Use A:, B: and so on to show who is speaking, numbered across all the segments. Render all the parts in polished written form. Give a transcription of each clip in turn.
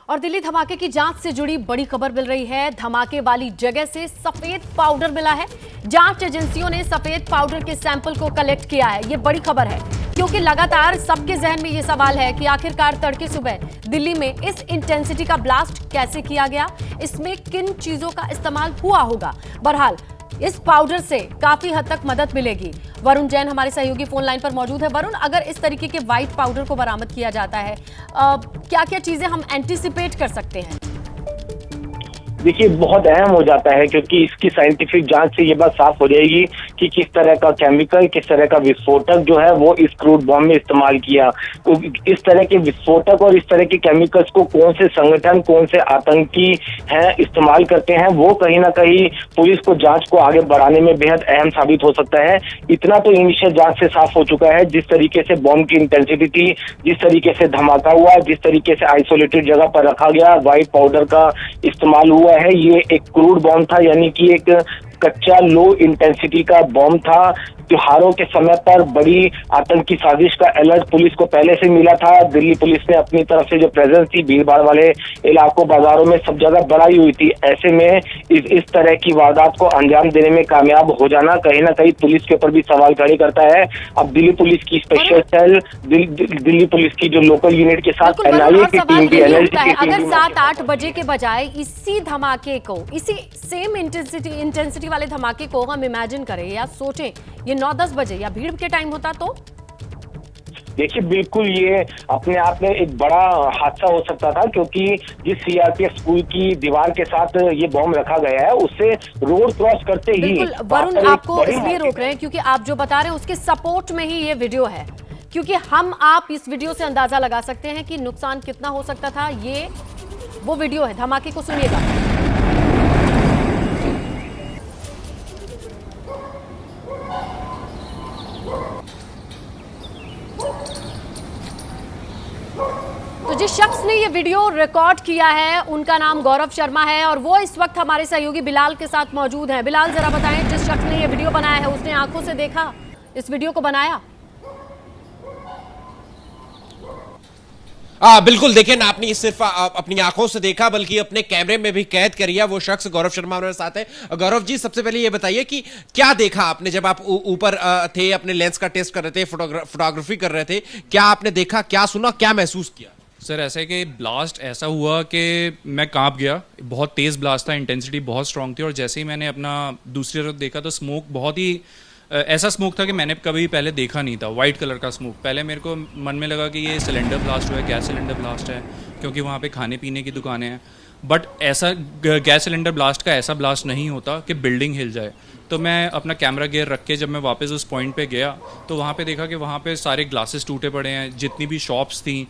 A: और दिल्ली धमाके की जांच से जुड़ी बड़ी खबर मिल रही है। धमाके वाली जगह से सफेद पाउडर मिला है। जांच एजेंसियों ने सफेद पाउडर के सैंपल को कलेक्ट किया है। ये बड़ी खबर है क्योंकि लगातार सबके जहन में ये सवाल है कि आखिरकार तड़के सुबह दिल्ली में इस इंटेंसिटी का ब्लास्ट कैसे किया गया, इसमें किन चीजों का इस्तेमाल हुआ होगा। बहरहाल इस पाउडर से काफी हद तक मदद मिलेगी। वरुण जैन हमारे सहयोगी फोन लाइन पर मौजूद है। वरुण, अगर इस तरीके के व्हाइट पाउडर को बरामद किया जाता है, क्या क्या चीजें हम एंटिसिपेट कर सकते हैं?
B: देखिए, बहुत अहम हो जाता है क्योंकि इसकी साइंटिफिक जांच से ये बात साफ हो जाएगी कि किस तरह का केमिकल, किस तरह का विस्फोटक जो है वो इस क्रूड बॉम्ब में इस्तेमाल किया। तो इस तरह के विस्फोटक और इस तरह के केमिकल्स को कौन से संगठन, कौन से आतंकी हैं इस्तेमाल करते हैं, वो कहीं ना कहीं पुलिस को जांच को आगे बढ़ाने में बेहद अहम साबित हो सकता है। इतना तो इनिशियल जांच से साफ हो चुका है, जिस तरीके से बॉम्ब की इंटेंसिटी थी, जिस तरीके से धमाका हुआ, जिस तरीके से आइसोलेटेड जगह पर रखा गया, व्हाइट पाउडर का इस्तेमाल हुआ है। ये एक क्रूड बॉम्ब था, यानी कि एक कच्चा लो इंटेंसिटी का बॉम्ब था। त्योहारों के समय पर बड़ी आतंकी साजिश का अलर्ट पुलिस को पहले से मिला था। दिल्ली पुलिस ने अपनी तरफ से जो प्रेजेंस थी भीड़-भाड़ वाले इलाकों, बाजारों में सब जगह बढ़ाई हुई थी। ऐसे में इस तरह की वारदात को अंजाम देने में कामयाब हो जाना कहीं ना कहीं पुलिस के ऊपर भी सवाल खड़े करता है। अब दिल्ली पुलिस की स्पेशल सेल, दिल्ली पुलिस की जो लोकल यूनिट के साथ एनआईए की टीम भी,
A: अगर 7-8 बजे के बजाय इसी धमाके को, इसी सेम इंटेंसिटी वाले धमाके को हम इमेजिन करें या सोचें ये 9-10 बजे या भीड़ के टाइम होता तो?
B: देखिए, बिल्कुल ये अपने आप में एक बड़ा हादसा हो सकता था, क्योंकि जिस सीआरपीएफ स्कूल की दीवार के साथ ये बॉम्ब रखा गया है उससे रोड क्रॉस करते ही।
A: वरुण, आपको इसलिए रोक रहे हैं क्योंकि आप जो बता रहे हैं उसके सपोर्ट में ही ये वीडियो है, क्योंकि आप इस वीडियो से अंदाजा लगा सकते हैं कि नुकसान कितना हो सकता था। ये वो वीडियो है, धमाके को सुनिएगा। तो जिस शख्स ने ये वीडियो रिकॉर्ड किया है उनका नाम गौरव शर्मा है और वो इस वक्त हमारे सहयोगी बिलाल के साथ मौजूद हैं। बिलाल, जरा बताएं, जिस शख्स ने ये वीडियो बनाया है उसने आंखों से देखा इस वीडियो को बनाया?
C: बिल्कुल, देखिए ना, आपने सिर्फ अपनी आंखों से देखा बल्कि अपने कैमरे में भी कैद कर लिया। वो शख्स गौरव शर्मा हमारे साथ है। गौरव जी, सबसे पहले ये बताइए कि क्या देखा आपने जब आप ऊपर थे, अपने लेंस का टेस्ट कर रहे थे, फोटोग्राफी कर रहे थे? क्या आपने देखा, क्या सुना, क्या महसूस किया?
D: सर, ऐसा कि ब्लास्ट ऐसा हुआ कि मैं कांप गया। बहुत तेज़ ब्लास्ट था, इंटेंसिटी बहुत स्ट्रांग थी और जैसे ही मैंने अपना दूसरी तरफ देखा तो स्मोक बहुत ही ऐसा स्मोक था कि मैंने कभी पहले देखा नहीं था। वाइट कलर का स्मोक। पहले मेरे को मन में लगा कि ये सिलेंडर ब्लास्ट हुआ है, गैस सिलेंडर ब्लास्ट है, क्योंकि वहाँ पे खाने पीने की दुकानें हैं। बट ऐसा गैस सिलेंडर ब्लास्ट का ऐसा ब्लास्ट नहीं होता कि बिल्डिंग हिल जाए। तो मैं अपना कैमरा गियर रख के जब मैं वापस उस पॉइंट पे गया तो वहाँ पे देखा कि वहाँ पे सारे ग्लासेस टूटे पड़े हैं। जितनी भी शॉप्स थी,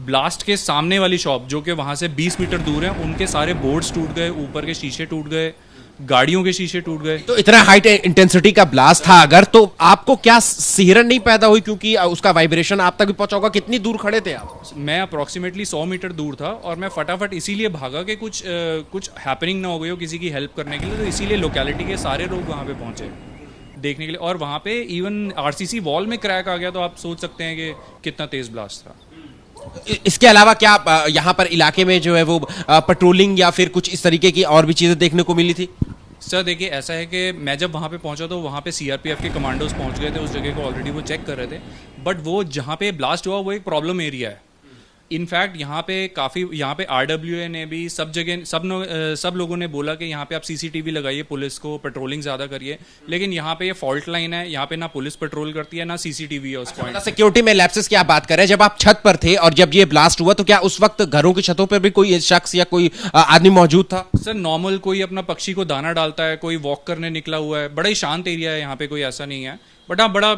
D: ब्लास्ट के सामने वाली शॉप जो कि वहाँ से 20 मीटर दूर है, उनके सारे बोर्ड्स टूट गए, ऊपर के शीशे टूट गए, गाड़ियों के शीशे टूट गए।
C: तो इतना हाई इंटेंसिटी का ब्लास्ट था अगर, तो आपको क्या सिहरन नहीं पैदा हुई क्योंकि उसका वाइब्रेशन आप तक भी पहुंचा होगा? कितनी दूर खड़े थे आप?
D: मैं अप्रॉक्सीमेटली 100 मीटर दूर था और मैं फटाफट इसीलिए भागा कि कुछ हैपनिंग ना हो गई हो किसी की हेल्प करने के लिए। तो इसीलिए लोकेलिटी के सारे लोग वहाँ पे पहुँचे देखने के लिए। और वहाँ पे इवन आरसीसी वॉल में क्रैक आ गया, तो आप सोच सकते हैं कि कितना तेज़ ब्लास्ट था।
C: इसके अलावा क्या यहाँ पर इलाके में जो है वो पेट्रोलिंग या फिर कुछ इस तरीके की और भी चीजें देखने को मिली थी?
D: सर देखिए, ऐसा है कि मैं जब वहाँ पे पहुँचा तो वहाँ पे सीआरपीएफ के कमांडोज पहुँच गए थे उस जगह को, ऑलरेडी वो चेक कर रहे थे। बट वो जहाँ पे ब्लास्ट हुआ वो एक प्रॉब्लम एरिया है। इनफैक्ट यहाँ पे आरडब्ल्यूए ने भी सब जगह सब लोगों ने बोला कि यहाँ पे आप सीसीटीवी लगाइए, पुलिस को पेट्रोलिंग ज़्यादा करिए। लेकिन यहाँ पे ये फॉल्ट लाइन है, यहाँ पे ना पुलिस पेट्रोल करती है ना सीसीटीवी है उस पॉइंट।
C: सिक्योरिटी में लैप्सेस की आप बात कर रहे हैं। जब आप छत पर थे और जब ये ब्लास्ट हुआ तो क्या उस वक्त घरों की छतों पर भी कोई शख्स या कोई आदमी मौजूद था?
D: सर नॉर्मल कोई अपना पक्षी को दाना डालता है, कोई वॉक करने निकला हुआ है। बड़ा ही शांत एरिया है यहाँ पे, कोई ऐसा नहीं है। बट हाँ, बड़ा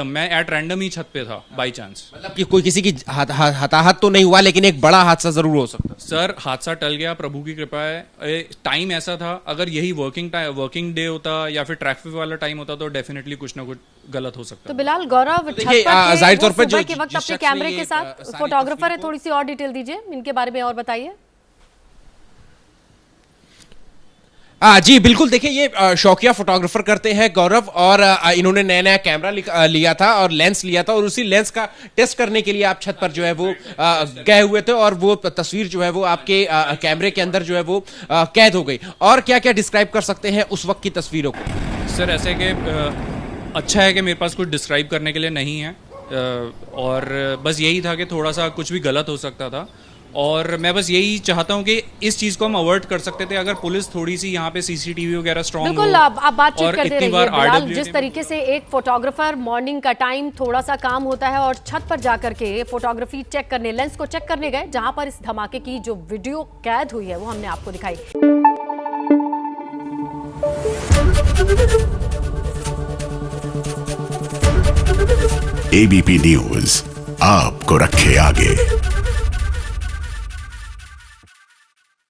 D: मैं एट रैंडम ही छत पे था बाई चांस।
C: मतलब कि कोई किसी की हताहत तो नहीं हुआ, लेकिन एक बड़ा हादसा जरूर हो सकता।
D: सर हादसा टल गया, प्रभु की कृपा है। टाइम ऐसा था, अगर यही वर्किंग डे होता या फिर ट्रैफिक वाला टाइम होता तो डेफिनेटली कुछ ना कुछ गलत हो सकता।
A: तो बिलाल, गौरव जाहिर तौर पर के वक्त अपने कैमरे के साथ फोटोग्राफर है, थोड़ी सी और डिटेल दीजिए इनके बारे में और बताइए।
C: जी बिल्कुल, देखिए ये शौकिया फोटोग्राफर करते हैं गौरव, और इन्होंने नया नया कैमरा लिया था और लेंस लिया था, और उसी लेंस का टेस्ट करने के लिए आप छत पर जो है वो गए हुए थे, और वो तस्वीर जो है वो आपके कैमरे के अंदर जो है वो कैद हो गई। और क्या क्या डिस्क्राइब कर सकते हैं उस वक्त की तस्वीरों को?
D: सर ऐसे कि अच्छा है कि मेरे पास कुछ डिस्क्राइब करने के लिए नहीं है, और बस यही था कि थोड़ा सा कुछ भी गलत हो सकता था, और मैं बस यही चाहता हूँ कि इस चीज़ को हम अवॉइड कर सकते थे अगर पुलिस थोड़ी सी यहाँ पे सीसीटीवी वगैरह स्ट्रॉन्ग हो।
A: बिल्कुल, आप बातचीत
D: और
A: करते
D: इतनी
A: रहिए
D: बार
A: बिलाल।
D: RWD
A: जिस तरीके से एक फोटोग्राफर मॉर्निंग का टाइम थोड़ा सा काम होता है और छत पर जाकर के फोटोग्राफी चेक करने, लेंस को चेक करने गए, जहां पर इस धमाके की जो वीडियो कैद हुई है वो हमने आपको दिखाई।
E: एबीपी न्यूज आपको रखे आगे।